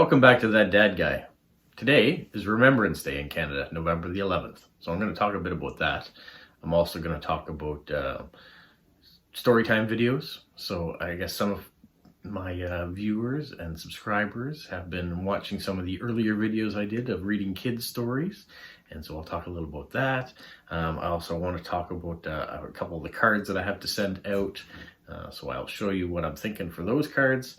Welcome back to That Dad Guy. Today is Remembrance Day in Canada, November the 11th. So I'm going to talk a bit about that. I'm also going to talk about storytime videos. So I guess some of my viewers and subscribers have been watching some of the earlier videos I did of reading kids stories. And so I'll talk a little about that. I also want to talk about a couple of the cards that I have to send out. So I'll show you what I'm thinking for those cards.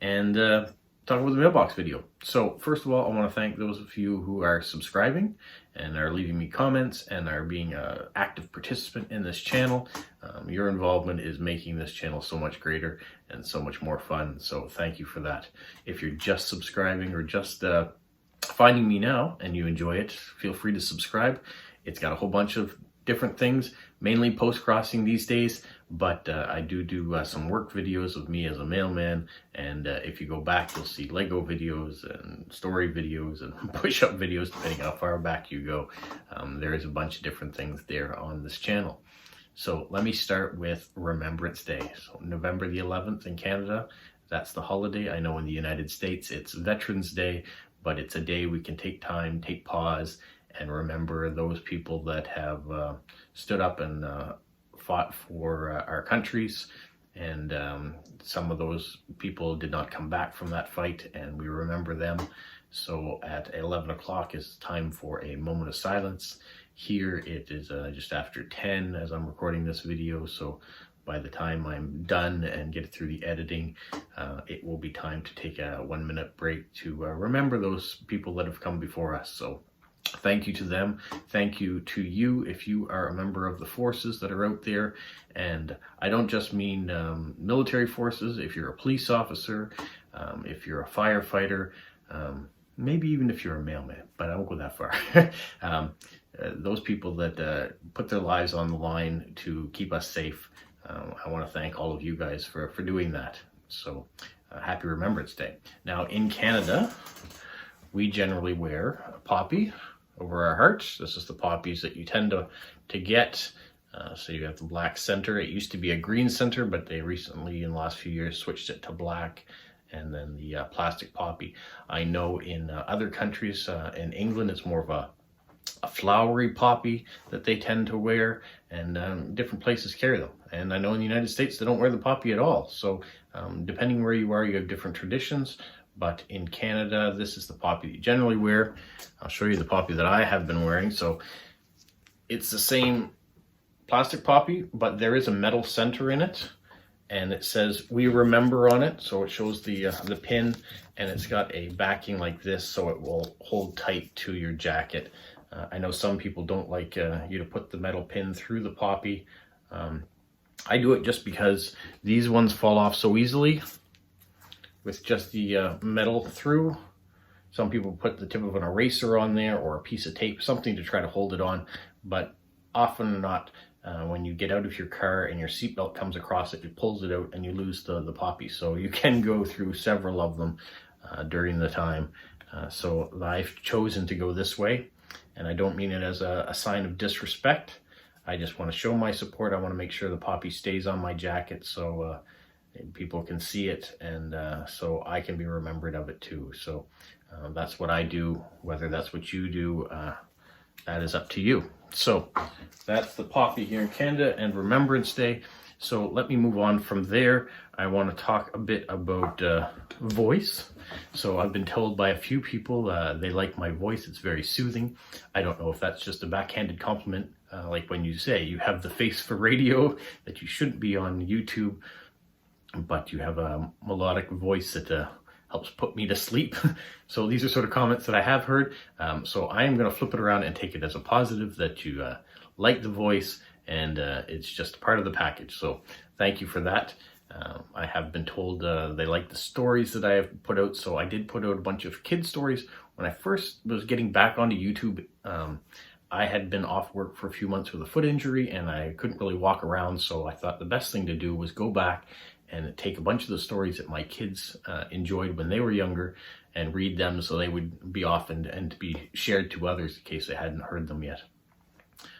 And talk about the mailbox video. So first of all, I want to thank those of you who are subscribing and are leaving me comments and are being an active participant in this channel. Your involvement is making this channel so much greater and so much more fun. So thank you for that. If you're just subscribing or just finding me now and you enjoy it, feel free to subscribe. It's got a whole bunch of different things, mainly post-crossing these days, but I do some work videos of me as a mailman, and if you go back, you'll see Lego videos and story videos and push-up videos, depending how far back you go. There is a bunch of different things there on this channel. So let me start with Remembrance Day. So November the 11th in Canada, that's the holiday. I know in the United States it's Veterans Day, but it's a day we can take time, take pause, and remember those people that have stood up and fought for our countries. And some of those people did not come back from that fight, and we remember them. So at 11 o'clock is time for a moment of silence. Here it is just after 10 as I'm recording this video. So by the time I'm done and get through the editing, it will be time to take a 1-minute break to remember those people that have come before us. So thank you to them. Thank you to you if you are a member of the forces that are out there. And I don't just mean military forces. If you're a police officer, if you're a firefighter, maybe even if you're a mailman, but I won't go that far. Those people that put their lives on the line to keep us safe, I want to thank all of you guys for doing that. So happy Remembrance Day. Now in Canada, we generally wear a poppy over our hearts. This is the poppies that you tend to get. So you have the black center. It used to be a green center, but they recently, in the last few years, switched it to black, and then the plastic poppy. I know in other countries, in England, it's more of a flowery poppy that they tend to wear, and different places carry them. And I know in the United States, they don't wear the poppy at all. So depending where you are, you have different traditions. But in Canada, this is the poppy you generally wear. I'll show you the poppy that I have been wearing. So it's the same plastic poppy, but there is a metal center in it. And it says, "We remember" on it. So it shows the pin, and it's got a backing like this, so it will hold tight to your jacket. I know some people don't like you to put the metal pin through the poppy. I do it just because these ones fall off so easily with just the metal through. Some people put the tip of an eraser on there or a piece of tape, something to try to hold it on, but often not. When you get out of your car and your seatbelt comes across it, it pulls it out and you lose the poppy. So you can go through several of them during the time. So I've chosen to go this way, and I don't mean it as a sign of disrespect. I just want to show my support. I want to make sure the poppy stays on my jacket so people can see it, and so I can be remembered of it too. So that's what I do. Whether that's what you do, that is up to you. So that's the poppy here in Canada and Remembrance Day. So let me move on from there. I want to talk a bit about voice. So I've been told by a few people they like my voice. It's very soothing. I don't know if that's just a backhanded compliment, like when you say you have the face for radio, that you shouldn't be on YouTube, but you have a melodic voice that helps put me to sleep. So these are sort of comments that I have heard. So I am going to flip it around and take it as a positive that you like the voice, and it's just part of the package. So thank you for that. I have been told they like the stories that I have put out. So I did put out a bunch of kid stories. When I first was getting back onto YouTube, I had been off work for a few months with a foot injury, and I couldn't really walk around. So I thought the best thing to do was go back and take a bunch of the stories that my kids enjoyed when they were younger and read them so they would be off and to be shared to others in case they hadn't heard them yet.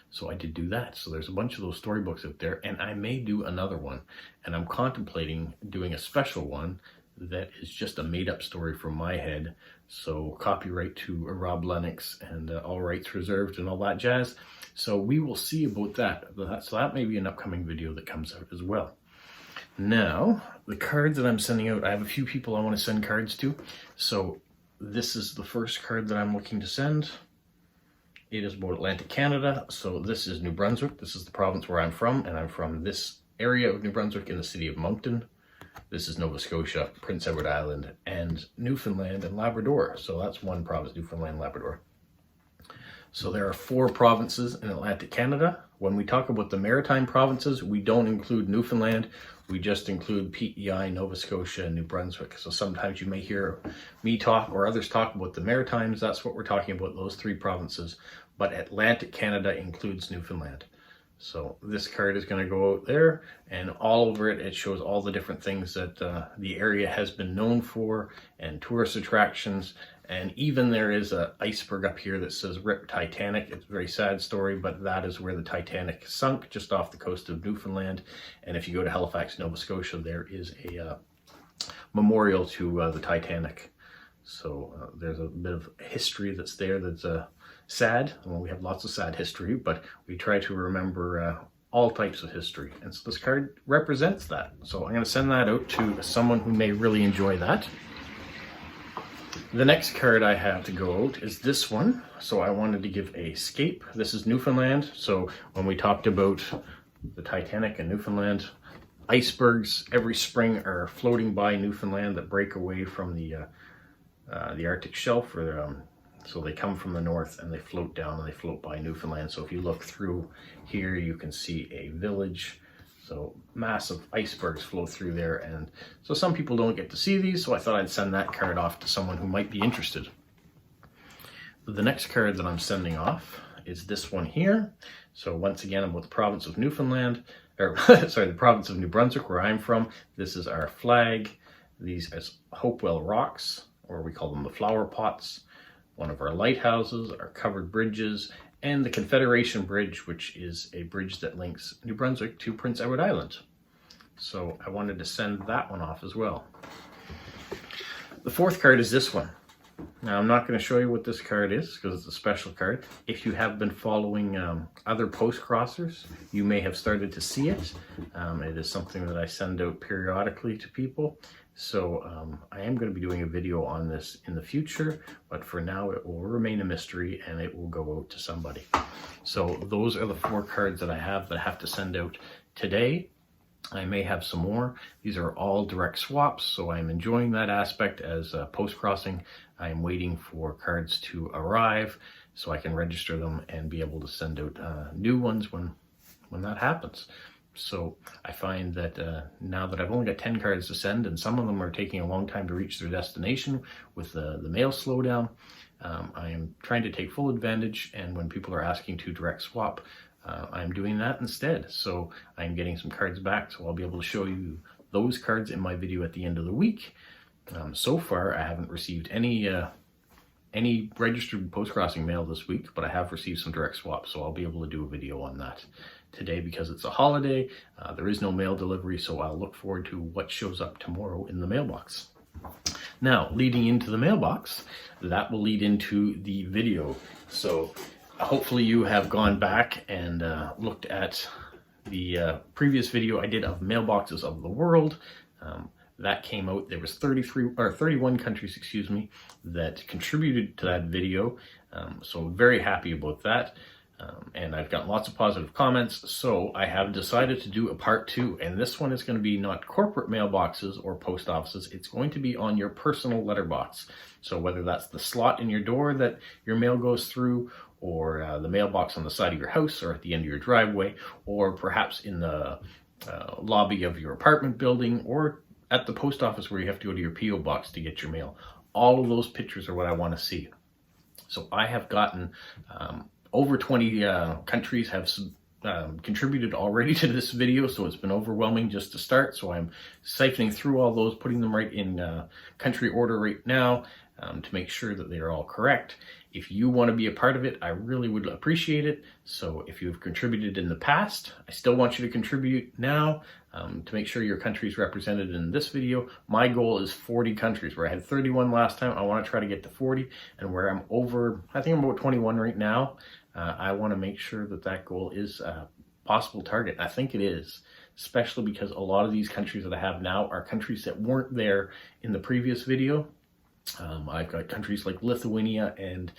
So I did do that. So there's a bunch of those storybooks out there, and I may do another one. And I'm contemplating doing a special one that is just a made-up story from my head. So copyright to Rob Lennox and all rights reserved and all that jazz. So we will see about that. So that may be an upcoming video that comes out as well. Now, the cards that I'm sending out, I have a few people I want to send cards to. So this is the first card that I'm looking to send. It is about Atlantic Canada. So this is New Brunswick. This is the province where I'm from, and I'm from this area of New Brunswick in the city of Moncton. This is Nova Scotia, Prince Edward Island, and Newfoundland and Labrador. So that's one province, Newfoundland and Labrador. So there are 4 provinces in Atlantic Canada. When we talk about the maritime provinces, we don't include Newfoundland. We just include PEI, Nova Scotia, and New Brunswick. So sometimes you may hear me talk or others talk about the Maritimes. That's what we're talking about, those 3 provinces. But Atlantic Canada includes Newfoundland. So this card is going to go out there, and all over it, it shows all the different things that the area has been known for and tourist attractions. And even there is an iceberg up here that says RIP Titanic. It's a very sad story, but that is where the Titanic sunk, just off the coast of Newfoundland. And if you go to Halifax, Nova Scotia, there is a memorial to the Titanic. So there's a bit of history that's there that's sad. Well, we have lots of sad history, but we try to remember all types of history. And so this card represents that. So I'm going to send that out to someone who may really enjoy that. The next card I have to go out is this one. So I wanted to give a scape. This is Newfoundland. So when we talked about the Titanic and Newfoundland, icebergs every spring are floating by Newfoundland that break away from the Arctic shelf. So they come from the north and they float down and they float by Newfoundland. So if you look through here, you can see a village. So massive icebergs flow through there, and so some people don't get to see these, so I thought I'd send that card off to someone who might be interested. The next card that I'm sending off is this one here. So once again, about the province of Newfoundland, or sorry, the province of New Brunswick, where I'm from. This is our flag. These are Hopewell Rocks, or we call them the flower pots. One of our lighthouses, our covered bridges, and the Confederation Bridge, which is a bridge that links New Brunswick to Prince Edward Island. So I wanted to send that one off as well. The 4th card is this one. Now I'm not going to show you what this card is because it's a special card. If you have been following other Postcrossers, you may have started to see it. It is something that I send out periodically to people. So I am going to be doing a video on this in the future, but for now it will remain a mystery and it will go out to somebody. So those are the 4 cards that I have to send out today. I may have some more. These are all direct swaps, so I'm enjoying that aspect as post-crossing. I'm waiting for cards to arrive so I can register them and be able to send out new ones when that happens. So I find that now that I've only got 10 cards to send, and some of them are taking a long time to reach their destination with the mail slowdown, I am trying to take full advantage, and when people are asking to direct swap, I'm doing that instead. So I'm getting some cards back, so I'll be able to show you those cards in my video at the end of the week. So far, I haven't received any registered post-crossing mail this week, but I have received some direct swaps, so I'll be able to do a video on that today because it's a holiday. There is no mail delivery, so I'll look forward to what shows up tomorrow in the mailbox. Now, leading into the mailbox, that will lead into the video. So hopefully you have gone back and looked at the previous video I did of mailboxes of the world. That came out. There was 31 countries, excuse me, that contributed to that video. So I'm very happy about that. And I've gotten lots of positive comments. So I have decided to do a part 2. And this one is going to be not corporate mailboxes or post offices. It's going to be on your personal letterbox. So whether that's the slot in your door that your mail goes through, or the mailbox on the side of your house or at the end of your driveway, or perhaps in the lobby of your apartment building, or at the post office where you have to go to your P.O. box to get your mail. All of those pictures are what I want to see. So I have gotten over 20 countries have contributed already to this video, so it's been overwhelming just to start. So I'm siphoning through all those, putting them right in country order right now. to make sure that they are all correct. If you want to be a part of it, I really would appreciate it. So if you've contributed in the past, I still want you to contribute now to make sure your country is represented in this video. My goal is 40 countries. Where I had 31 last time, I want to try to get to 40. And where I'm over, I think I'm about 21 right now, I want to make sure that that goal is a possible target. I think it is, especially because a lot of these countries that I have now are countries that weren't there in the previous video. I've got countries like Lithuania and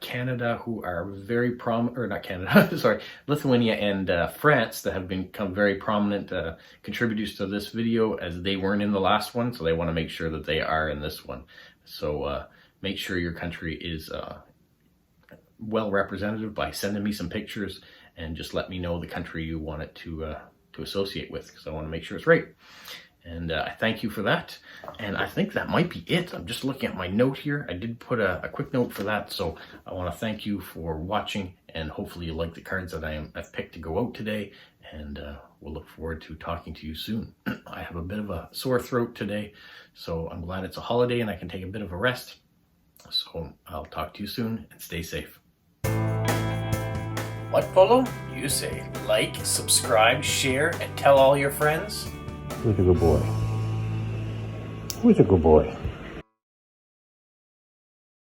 Canada who are very prominent, or not Canada, sorry, Lithuania and France that have become very prominent contributors to this video, as they weren't in the last one, so they want to make sure that they are in this one. So make sure your country is well represented by sending me some pictures, and just let me know the country you want it to associate with, because I want to make sure it's right. And I thank you for that. And I think that might be it. I'm just looking at my note here. I did put a quick note for that. So I want to thank you for watching, and hopefully you like the cards that I've picked to go out today. And we'll look forward to talking to you soon. I have a bit of a sore throat today, so I'm glad it's a holiday and I can take a bit of a rest. So I'll talk to you soon, and stay safe. What, Polo? You say like, subscribe, share, and tell all your friends? Who's a good boy? Who's a good boy?